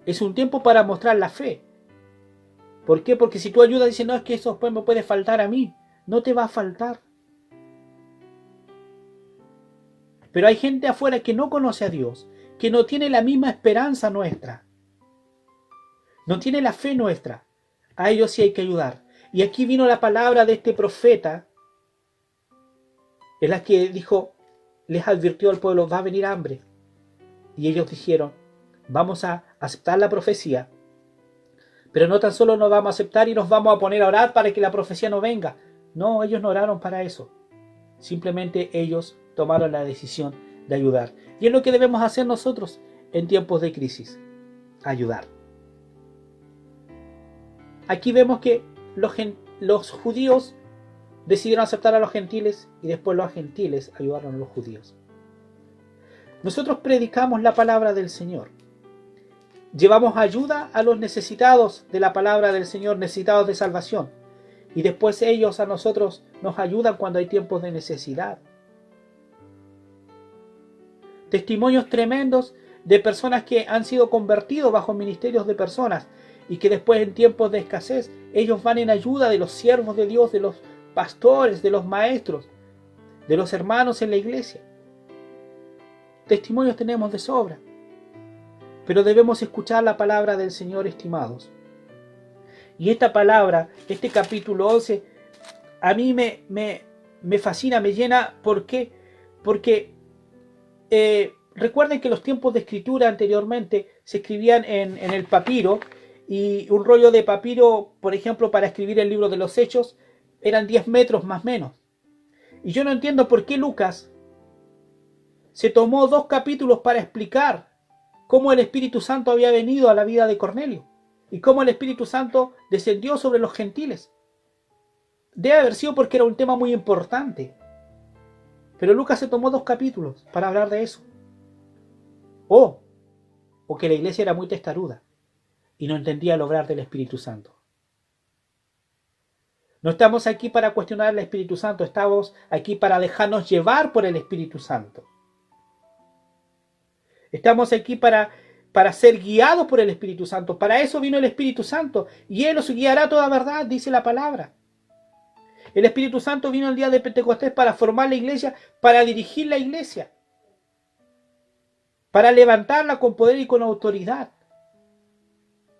S1: Es un tiempo para mostrar la fe. ¿Por qué? Porque si tú ayudas, dices, no, es que eso después me puede faltar a mí. No te va a faltar. Pero hay gente afuera que no conoce a Dios, que no tiene la misma esperanza nuestra. No tiene la fe nuestra. A ellos sí hay que ayudar. Y aquí vino la palabra de este profeta, en la que dijo, les advirtió al pueblo, va a venir hambre. Y ellos dijeron, vamos a aceptar la profecía, pero no tan solo nos vamos a aceptar y nos vamos a poner a orar para que la profecía no venga. No, ellos no oraron para eso. Simplemente ellos tomaron la decisión de ayudar. Y es lo que debemos hacer nosotros en tiempos de crisis. Ayudar. Aquí vemos que los judíos decidieron aceptar a los gentiles y después los gentiles ayudaron a los judíos. Nosotros predicamos la palabra del Señor. Llevamos ayuda a los necesitados de la palabra del Señor, necesitados de salvación. Y después ellos a nosotros nos ayudan cuando hay tiempos de necesidad. Testimonios tremendos de personas que han sido convertidos bajo ministerios de personas y que después en tiempos de escasez ellos van en ayuda de los siervos de Dios, de los pastores, de los maestros, de los hermanos en la iglesia. Testimonios tenemos de sobra. Pero debemos escuchar la palabra del Señor, estimados. Y esta palabra, este capítulo 11, a mí me fascina, me llena. ¿Por qué? Porque recuerden que los tiempos de escritura anteriormente se escribían en el papiro, y un rollo de papiro, por ejemplo, para escribir el libro de los Hechos, eran 10 metros más o menos. Y yo no entiendo por qué Lucas se tomó 2 capítulos para explicar cómo el Espíritu Santo había venido a la vida de Cornelio. y cómo el Espíritu Santo descendió sobre los gentiles. Debe haber sido porque era un tema muy importante. Pero Lucas se tomó 2 capítulos para hablar de eso. O que la iglesia era muy testaruda y no entendía el obrar del Espíritu Santo. No estamos aquí para cuestionar al Espíritu Santo, estamos aquí para dejarnos llevar por el Espíritu Santo. Estamos aquí para ser guiados por el Espíritu Santo. Para eso vino el Espíritu Santo y Él os guiará a toda verdad, dice la palabra. El Espíritu Santo vino el día de Pentecostés para formar la iglesia, para dirigir la iglesia, para levantarla con poder y con autoridad.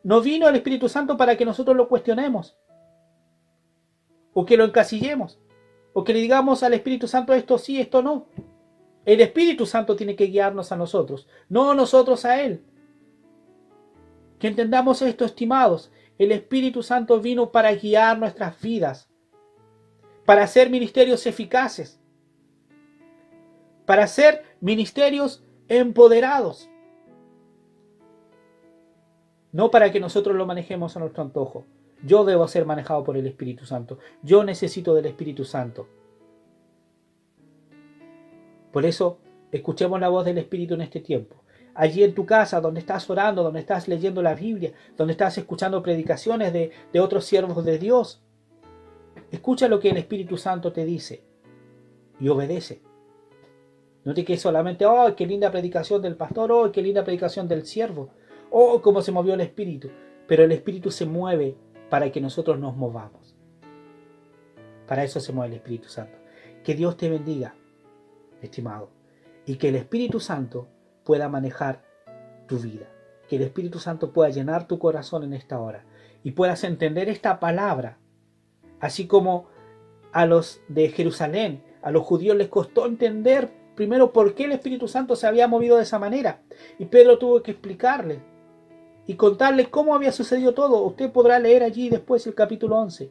S1: No vino el Espíritu Santo para que nosotros lo cuestionemos, o que lo encasillemos, o que le digamos al Espíritu Santo esto sí, esto no. El Espíritu Santo tiene que guiarnos a nosotros, no nosotros a Él. Que entendamos esto, estimados. El Espíritu Santo vino para guiar nuestras vidas, para hacer ministerios eficaces, para hacer ministerios empoderados, no para que nosotros lo manejemos a nuestro antojo. Yo debo ser manejado por el Espíritu Santo. Yo necesito del Espíritu Santo. Por eso, escuchemos la voz del Espíritu en este tiempo. Allí en tu casa, donde estás orando, donde estás leyendo la Biblia, donde estás escuchando predicaciones de otros siervos de Dios, escucha lo que el Espíritu Santo te dice y obedece. No te quedes solamente, oh, qué linda predicación del pastor, oh, qué linda predicación del siervo, oh, cómo se movió el Espíritu. Pero el Espíritu se mueve para que nosotros nos movamos. Para eso se mueve el Espíritu Santo. Que Dios te bendiga, estimado, y que el Espíritu Santo pueda manejar tu vida. Que el Espíritu Santo pueda llenar tu corazón en esta hora y puedas entender esta palabra. Así como a los de Jerusalén, a los judíos les costó entender primero por qué el Espíritu Santo se había movido de esa manera. Y Pedro tuvo que explicarle y contarle cómo había sucedido todo. Usted podrá leer allí después el capítulo 11.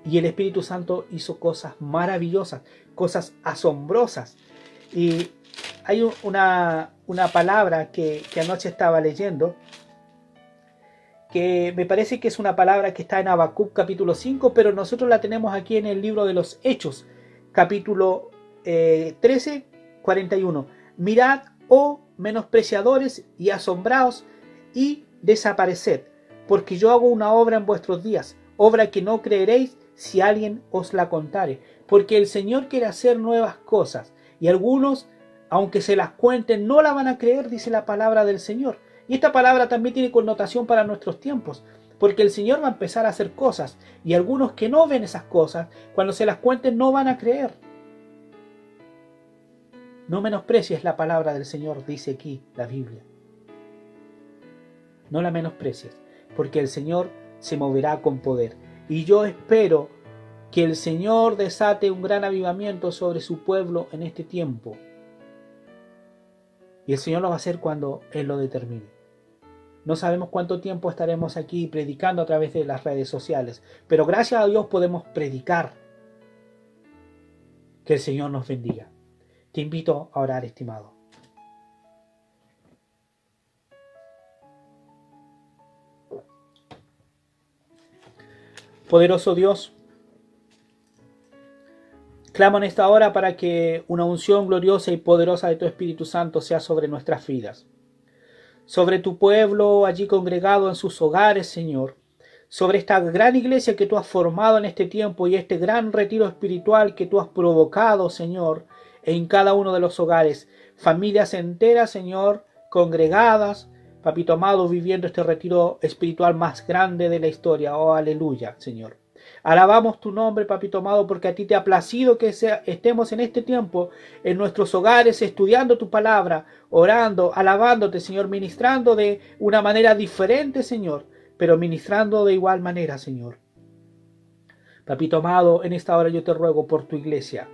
S1: Y el Espíritu Santo hizo cosas maravillosas, cosas asombrosas. Y hay una palabra que anoche estaba leyendo, que me parece que es una palabra que está en Habacuc capítulo 5, pero nosotros la tenemos aquí en el libro de los Hechos, capítulo 13, 41. Mirad, oh menospreciadores y asombraos, y desapareced, porque yo hago una obra en vuestros días, obra que no creeréis si alguien os la contare, porque el Señor quiere hacer nuevas cosas, y algunos, aunque se las cuenten, no la van a creer, dice la palabra del Señor. Y esta palabra también tiene connotación para nuestros tiempos, porque el Señor va a empezar a hacer cosas, y algunos que no ven esas cosas, cuando se las cuenten no van a creer. No menosprecies la palabra del Señor, dice aquí la Biblia. No la menosprecies, porque el Señor se moverá con poder. Y yo espero que el Señor desate un gran avivamiento sobre su pueblo en este tiempo. Y el Señor lo va a hacer cuando Él lo determine. No sabemos cuánto tiempo estaremos aquí predicando a través de las redes sociales, pero gracias a Dios podemos predicar. Que el Señor nos bendiga. Te invito a orar, estimado. Poderoso Dios, clamo en esta hora para que una unción gloriosa y poderosa de tu Espíritu Santo sea sobre nuestras vidas. Sobre tu pueblo allí congregado en sus hogares, Señor. Sobre esta gran iglesia que tú has formado en este tiempo y este gran retiro espiritual que tú has provocado, Señor, en cada uno de los hogares. Familias enteras, Señor, congregadas, Papito amado, viviendo este retiro espiritual más grande de la historia. Oh, aleluya, Señor. Alabamos tu nombre, Papito amado, porque a ti te ha placido que estemos en este tiempo en nuestros hogares estudiando tu palabra, orando, alabándote, Señor, ministrando de una manera diferente, Señor, pero ministrando de igual manera, Señor. Papito amado, en esta hora yo te ruego por tu iglesia,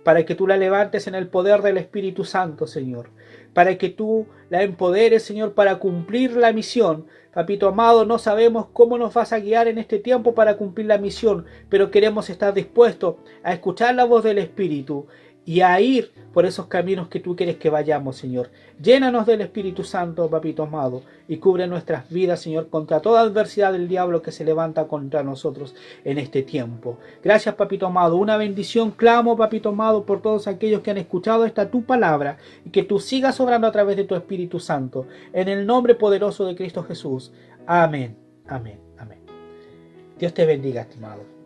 S1: para que tú la levantes en el poder del Espíritu Santo, Señor, para que tú la empoderes, Señor, para cumplir la misión. Papito amado, no sabemos cómo nos vas a guiar en este tiempo para cumplir la misión, pero queremos estar dispuestos a escuchar la voz del Espíritu y a ir por esos caminos que tú quieres que vayamos, Señor. Llénanos del Espíritu Santo, papito amado, y cubre nuestras vidas, Señor, contra toda adversidad del diablo que se levanta contra nosotros en este tiempo. Gracias, papito amado. Una bendición clamo, papito amado, por todos aquellos que han escuchado esta tu palabra y que tú sigas obrando a través de tu Espíritu Santo. En el nombre poderoso de Cristo Jesús. Amén. Amén. Amén. Dios te bendiga, estimado.